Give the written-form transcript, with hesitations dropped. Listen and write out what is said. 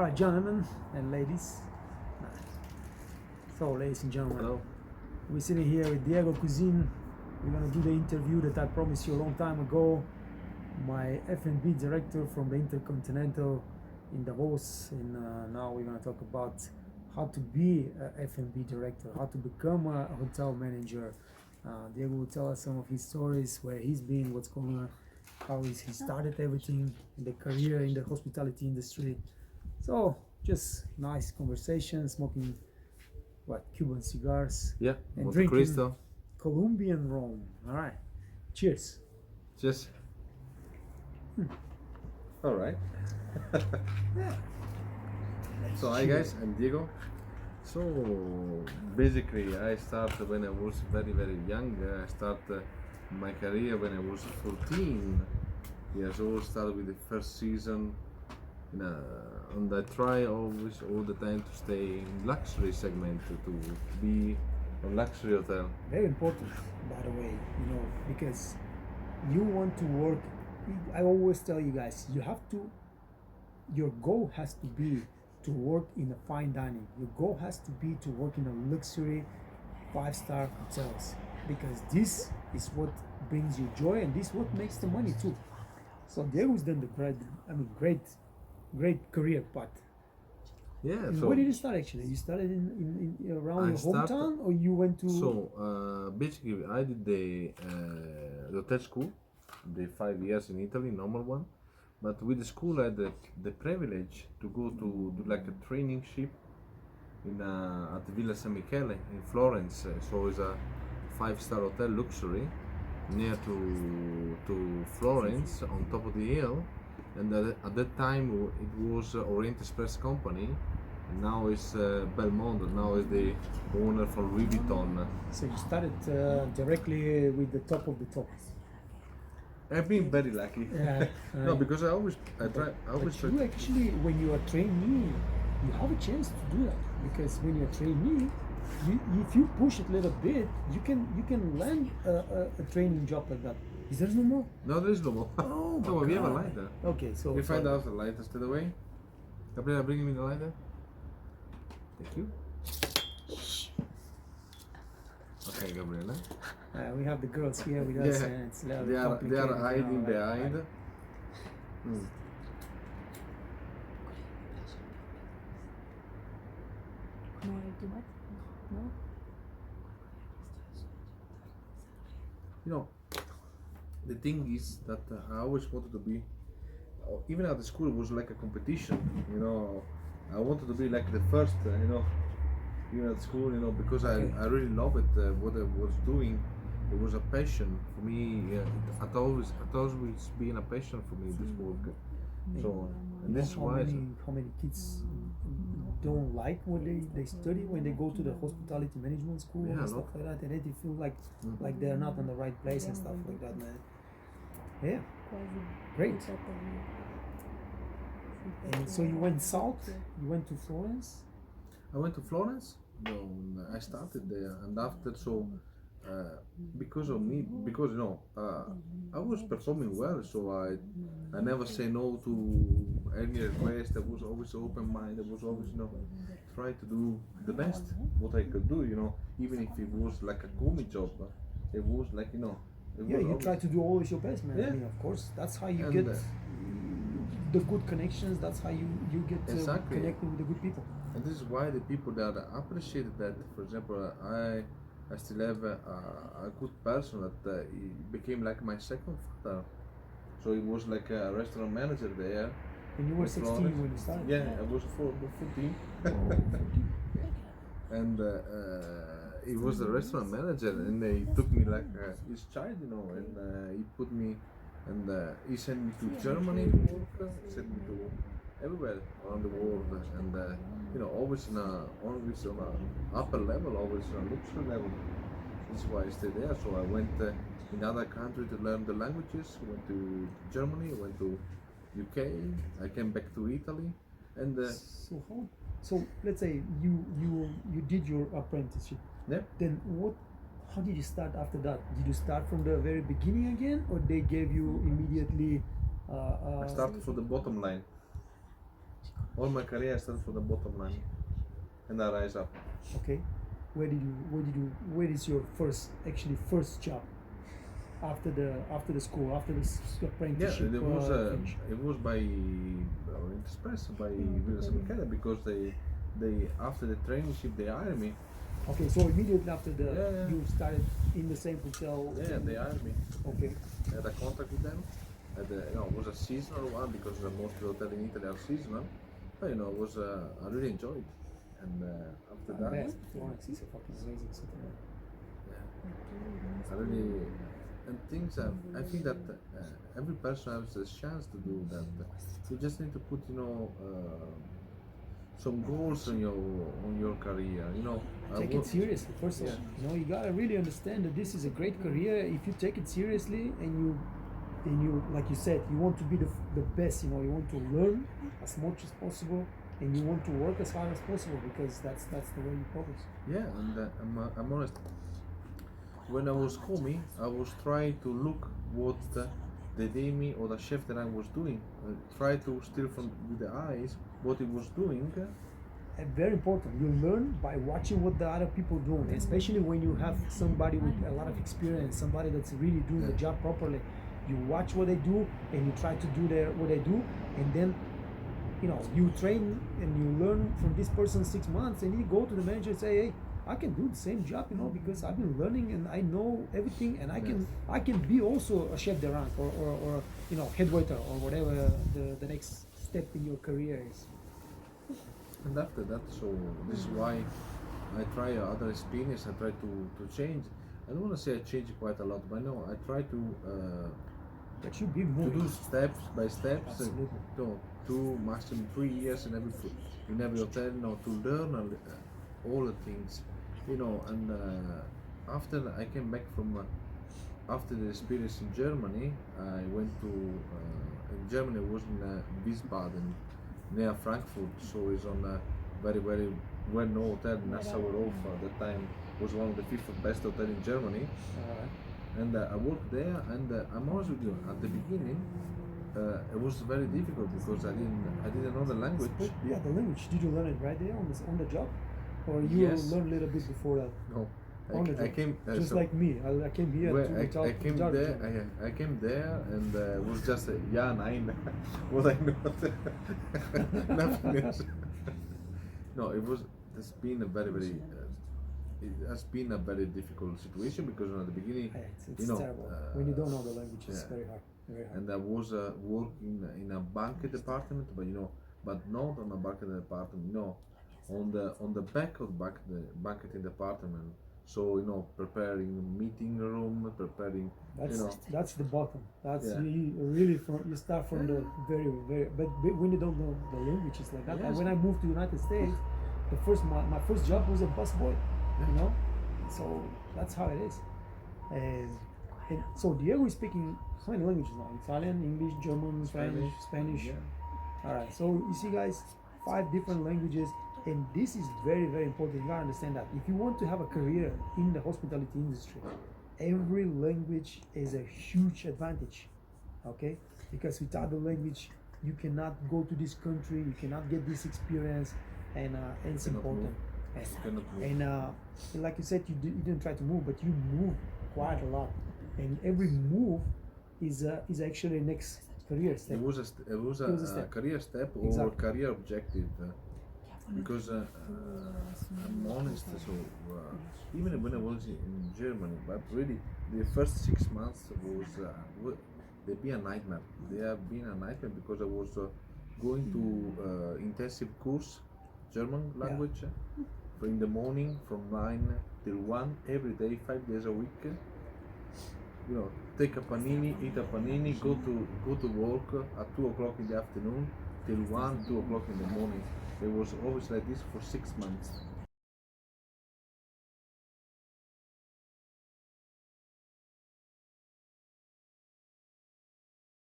Alright, gentlemen and ladies. So, ladies and gentlemen, Hello. we're sitting here with Diego Cusin. We're gonna do the interview that I promised you a long time ago. My F&B director from the Intercontinental in Davos, and now we're gonna talk about how to be a F&B director, how to become a hotel manager. Diego will tell us some of his stories, where he's been, what's going on, how he started everything in the career in the hospitality industry. So just nice conversation, smoking Cuban cigars, Yeah, and Monte drinking Cristo. Colombian rum. All right, cheers. Just. All right. Yeah. So hi guys, I'm Diego. So basically, I started when I was very young. I started my career when I was 14 years old. Started with the first season, and I try always all the time to stay in luxury segment, to be a luxury hotel. Very important, by the way, because you want to work. I always tell you guys, your goal has to be to work in a fine dining. Your goal has to be to work in a luxury 5-star hotels, because this is what brings you joy, and this is what makes the money too. So Diego's done the great career path. Yeah. And So where did you start actually? You started in around your hometown, or you went to? So basically, I did the hotel school, the 5 years in Italy, normal one. But with the school, I had the privilege to go to do like a training ship in at Villa San Michele in Florence. So it's a 5-star hotel, luxury, near to Florence, on top of the hill. And at that time, it was Orient Express company. Now it's Belmondo. Now is the owner from Louis Vuitton. So you started directly with the top of the top. I've been very lucky. Yeah. No, because I always But try. you actually, when you are trainee, you have a chance to do that, because when you're trainee, if you push it a little bit, you can land a training job like that. Is there no more? No, there is no more. Oh my No, we have a God. lighter. Okay, so We find out the lighter straight away. Gabriela, bring me the lighter. Thank you. Okay, Gabriela. We have the girls here with us, Yeah, and it's a little they are complicated, hiding like- behind. like- No? You know, the thing is that I always wanted to be, even at the school, it was like a competition. I wanted to be like the first. Even at school, because Okay. I really love it. What I was doing, it was a passion for me. It always been a passion for me, this work. So, and this is how why. many kids don't like when they study, when they go to the hospitality management school Yeah, and stuff like that, and they feel like they're not in the right place and stuff like that, man. Yeah, great. And so you went south, you went to Florence. I went to Florence. I started there, and after because of me, because I was performing well, so I never say no to any request. I was always open minded. I was always try to do the best what I could do. Even if it was like a comic job, it was like it Yeah, was you always, try to do always your best, man. I Yeah. mean, of course, that's how you And, get the good connections. That's how you get Exactly. connected with the good people. And this is why the people that appreciated that. For example, I still have a good person that he became like my second father. So he was like a restaurant manager there. And you were in 16 Florence. when you started. Yeah, I was 14. And he was the restaurant manager, and he took me like his child, and he put me, and he sent me to Germany to work, sent me to everywhere around the world, and always on a upper level, always on a luxury level. This is why I stayed there. So I went in other countries to learn the languages. Went to Germany, went to UK. I came back to Italy, and So let's say you did your apprenticeship. yeah. Then how did you start after that? Did you start from the very beginning again, or they gave you immediately? I started from the bottom line. All my career I started from the bottom line, and I rise up. Okay. Where is your first job after the school, after this Yeah, apprenticeship? Finish? it was by Express by Wilson Mechanic because they after the traineeship they hired me. Okay, so immediately after Yeah. you started in the same hotel. Yeah, they hired me. Okay. I had a contract with them. It was a seasonal one because most of the hotels in Italy are seasonal. But it was I really enjoyed it. And after that, Best. Florence is a fucking amazing city. I really and things are. I think that every person has a chance to do that. You just need to put some goals on your career. Take it seriously. First of all, you gotta really understand that this is a great career. If you take it seriously and you like you said, you want to be the best. You want to learn as much as possible, and you want to work as hard as possible because that's the way you progress. Yeah, and I'm honest. When I was coming, I was trying to look what the demi or the chef that I was doing. Try to steal from with the eyes what he was doing. And very important, you learn by watching what the other people doing, especially when you have somebody with a lot of experience, somebody that's really doing the job properly. You watch what they do and you try to do what they do, and then you train and you learn from this person 6 months, and you go to the manager and say, hey, I can do the same job, because I've been learning and I know everything, and I can be also a chef de rank or head waiter or whatever the next step in your career is. And after that, so this is why I try other experience. I try to change. I don't want to say I change quite a lot, but no, I try to That should be to moving. do steps by steps. Absolutely. 2 maximum 3 years in every hotel, to learn all the things, and after I came back from after the experience in Germany, I went to in Germany. I was in Wiesbaden near Frankfurt, so it's on a very very well known hotel. Nassauer at the time was one of the 5th best hotel in Germany. And I worked there, and I'm honest with you, at the beginning it was very difficult because I didn't know the language. Yeah, the language. Did you learn it right there on the job, or you Yes. learned a little bit before that? No, On the I job. came Just like me. I came here well, to talk. I came there. I came there, and it was just yeah, nine. What I know, nothing else. No, it's been a very very. It has been a very difficult situation because at the beginning, It's terrible. When you don't know the language, it's very hard. Very hard. And I was working in a banquet department, but not on a banquet department, on the back of the banqueting department. So preparing meeting room, preparing. That's the bottom. That's Yeah. you start from the very very. But when you don't know the language, it's like that. Yes. When I moved to the United States, my first job was a busboy. So that's how it is. And so Diego is speaking how many languages now? Italian, English, German, French, Spanish. Yeah. All right. So you see, guys, 5 different languages, and this is very very important. You gotta understand that if you want to have a career in the hospitality industry, every language is a huge advantage. Okay, because without the language, you cannot go to this country, you cannot get this experience, and it's Cannot important. move. Cannot move. And like you said, you didn't try to move, but you move quite a lot, and every move is actually a next career step. It was a step. career step or Exactly. career objective. Because I'm honest, so even when I was in Germany, but really the first 6 months they've been a nightmare. They have been a nightmare because I was going to intensive course, German language, in the morning from 9 till 1 every day, 5 days a week. Take a panini, eat a panini, go to work at 2 o'clock in the afternoon till 1, 2 o'clock in the morning. It was always like this for 6 months.